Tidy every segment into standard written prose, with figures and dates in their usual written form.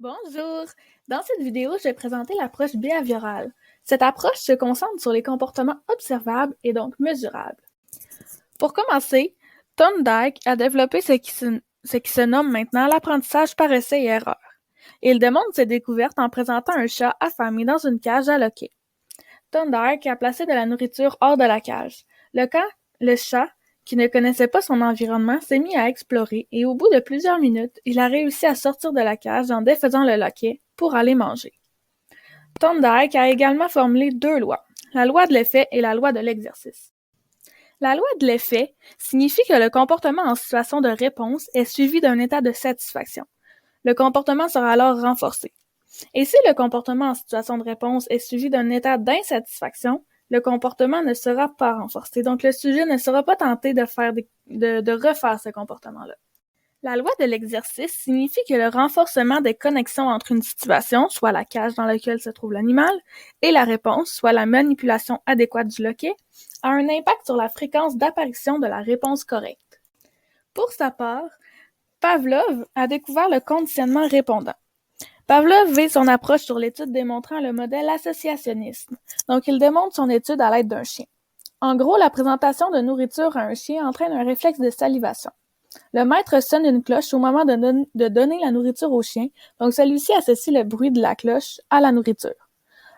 Bonjour! Dans cette vidéo, je vais présenter l'approche behaviorale. Cette approche se concentre sur les comportements observables et donc mesurables. Pour commencer, Thorndike a développé ce qui se nomme maintenant l'apprentissage par essai et erreur. Il démontre ses découvertes en présentant un chat affamé dans une cage à loquet. Thorndike a placé de la nourriture hors de la cage. Le chat, qui ne connaissait pas son environnement, s'est mis à explorer et au bout de plusieurs minutes, il a réussi à sortir de la cage en défaisant le loquet pour aller manger. Thorndike a également formulé deux lois, la loi de l'effet et la loi de l'exercice. La loi de l'effet signifie que le comportement en situation de réponse est suivi d'un état de satisfaction. Le comportement sera alors renforcé. Et si le comportement en situation de réponse est suivi d'un état d'insatisfaction, le comportement ne sera pas renforcé, donc le sujet ne sera pas tenté de refaire ce comportement-là. La loi de l'exercice signifie que le renforcement des connexions entre une situation, soit la cage dans laquelle se trouve l'animal, et la réponse, soit la manipulation adéquate du loquet, a un impact sur la fréquence d'apparition de la réponse correcte. Pour sa part, Pavlov a découvert le conditionnement répondant. Pavlov vise son approche sur l'étude démontrant le modèle associationnisme, donc il démontre son étude à l'aide d'un chien. En gros, la présentation de nourriture à un chien entraîne un réflexe de salivation. Le maître sonne une cloche au moment de donner la nourriture au chien, donc celui-ci associe le bruit de la cloche à la nourriture.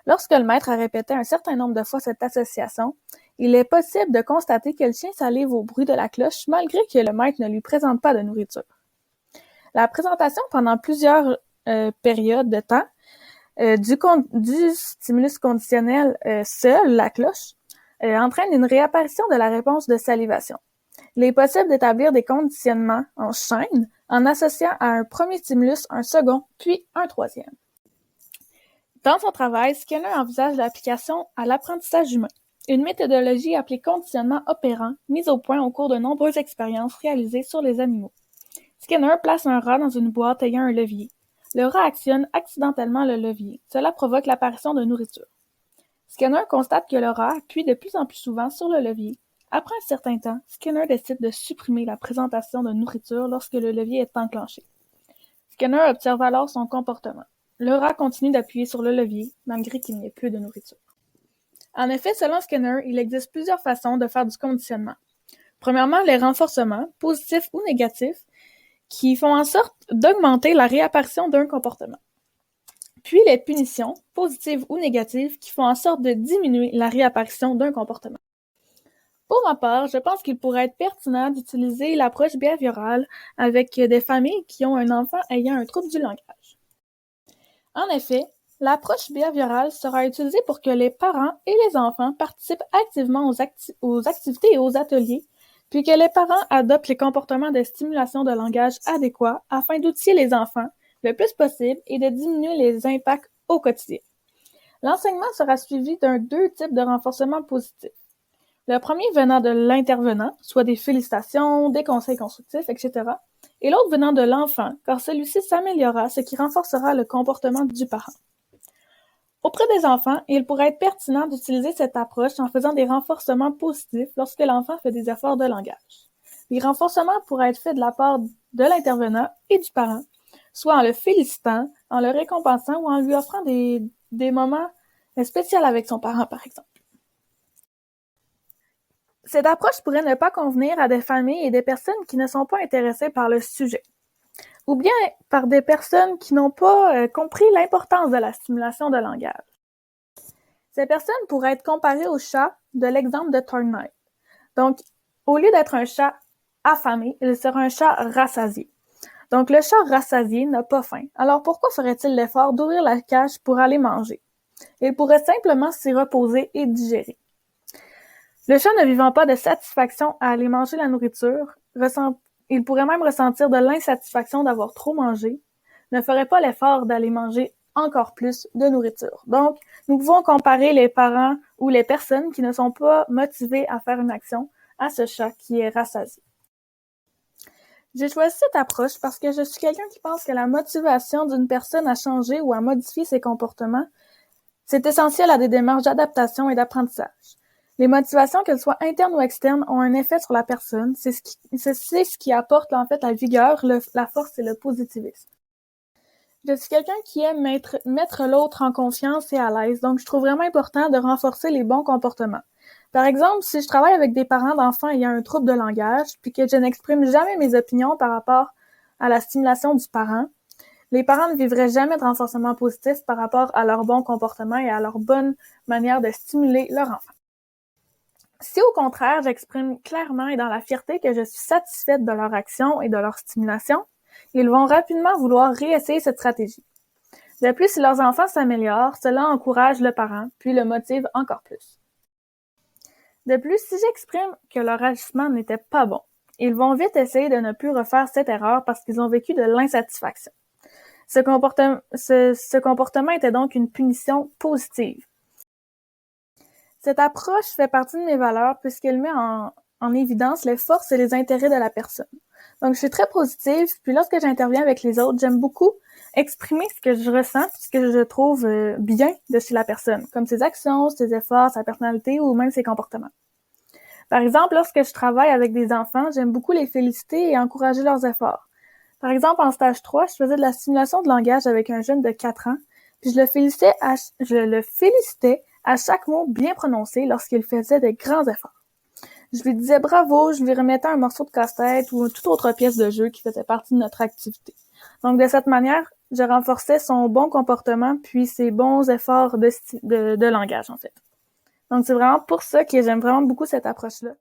Lorsque le maître a répété un certain nombre de fois cette association, il est possible de constater que le chien salive au bruit de la cloche malgré que le maître ne lui présente pas de nourriture. La présentation pendant plusieurs périodes de temps du stimulus conditionnel seul, la cloche, entraîne une réapparition de la réponse de salivation. Il est possible d'établir des conditionnements en chaîne en associant à un premier stimulus un second, puis un troisième. Dans son travail, Skinner envisage l'application à l'apprentissage humain, une méthodologie appelée conditionnement opérant, mise au point au cours de nombreuses expériences réalisées sur les animaux. Skinner place un rat dans une boîte ayant un levier. Le rat actionne accidentellement le levier. Cela provoque l'apparition de nourriture. Skinner constate que le rat appuie de plus en plus souvent sur le levier. Après un certain temps, Skinner décide de supprimer la présentation de nourriture lorsque le levier est enclenché. Skinner observe alors son comportement. Le rat continue d'appuyer sur le levier, malgré qu'il n'y ait plus de nourriture. En effet, selon Skinner, il existe plusieurs façons de faire du conditionnement. Premièrement, les renforcements, positifs ou négatifs, qui font en sorte d'augmenter la réapparition d'un comportement. Puis les punitions, positives ou négatives, qui font en sorte de diminuer la réapparition d'un comportement. Pour ma part, je pense qu'il pourrait être pertinent d'utiliser l'approche behaviorale avec des familles qui ont un enfant ayant un trouble du langage. En effet, l'approche behaviorale sera utilisée pour que les parents et les enfants participent activement aux activités et aux ateliers, puis que les parents adoptent les comportements de stimulation de langage adéquats afin d'outiller les enfants le plus possible et de diminuer les impacts au quotidien. L'enseignement sera suivi d'un deux types de renforcement positif. Le premier venant de l'intervenant, soit des félicitations, des conseils constructifs, etc., et l'autre venant de l'enfant, car celui-ci s'améliorera, ce qui renforcera le comportement du parent. Auprès des enfants, il pourrait être pertinent d'utiliser cette approche en faisant des renforcements positifs lorsque l'enfant fait des efforts de langage. Les renforcements pourraient être faits de la part de l'intervenant et du parent, soit en le félicitant, en le récompensant ou en lui offrant des moments spéciaux avec son parent, par exemple. Cette approche pourrait ne pas convenir à des familles et des personnes qui ne sont pas intéressées par le sujet, ou bien par des personnes qui n'ont pas compris l'importance de la stimulation de langage. Ces personnes pourraient être comparées au chat de l'exemple de Thorndike. Donc, au lieu d'être un chat affamé, il sera un chat rassasié. Donc, le chat rassasié n'a pas faim. Alors, pourquoi ferait-il l'effort d'ouvrir la cage pour aller manger? Il pourrait simplement s'y reposer et digérer. Le chat ne vivant pas de satisfaction à aller manger la nourriture, il pourrait même ressentir de l'insatisfaction d'avoir trop mangé, ne ferait pas l'effort d'aller manger encore plus de nourriture. Donc, nous pouvons comparer les parents ou les personnes qui ne sont pas motivées à faire une action à ce chat qui est rassasié. J'ai choisi cette approche parce que je suis quelqu'un qui pense que la motivation d'une personne à changer ou à modifier ses comportements, c'est essentiel à des démarches d'adaptation et d'apprentissage. Les motivations, qu'elles soient internes ou externes, ont un effet sur la personne. C'est ce qui apporte en fait la vigueur, la force et le positivisme. Je suis quelqu'un qui aime mettre l'autre en confiance et à l'aise, donc je trouve vraiment important de renforcer les bons comportements. Par exemple, si je travaille avec des parents d'enfants ayant un trouble de langage, puis que je n'exprime jamais mes opinions par rapport à la stimulation du parent, les parents ne vivraient jamais de renforcement positif par rapport à leur bon comportement et à leur bonne manière de stimuler leur enfant. Si au contraire, j'exprime clairement et dans la fierté que je suis satisfaite de leur action et de leur stimulation, ils vont rapidement vouloir réessayer cette stratégie. De plus, si leurs enfants s'améliorent, cela encourage le parent, puis le motive encore plus. De plus, si j'exprime que leur agissement n'était pas bon, ils vont vite essayer de ne plus refaire cette erreur parce qu'ils ont vécu de l'insatisfaction. Ce comportement était donc une punition positive. Cette approche fait partie de mes valeurs puisqu'elle met en évidence les forces et les intérêts de la personne. Donc, je suis très positive, puis lorsque j'interviens avec les autres, j'aime beaucoup exprimer ce que je ressens, ce que je trouve bien de chez la personne, comme ses actions, ses efforts, sa personnalité ou même ses comportements. Par exemple, lorsque je travaille avec des enfants, j'aime beaucoup les féliciter et encourager leurs efforts. Par exemple, en stage 3, je faisais de la stimulation de langage avec un jeune de 4 ans, puis je le félicitais à chaque mot bien prononcé lorsqu'il faisait de grands efforts. Je lui disais bravo, je lui remettais un morceau de casse-tête ou toute autre pièce de jeu qui faisait partie de notre activité. Donc, de cette manière, je renforçais son bon comportement puis ses bons efforts de langage, en fait. Donc, c'est vraiment pour ça que j'aime vraiment beaucoup cette approche-là.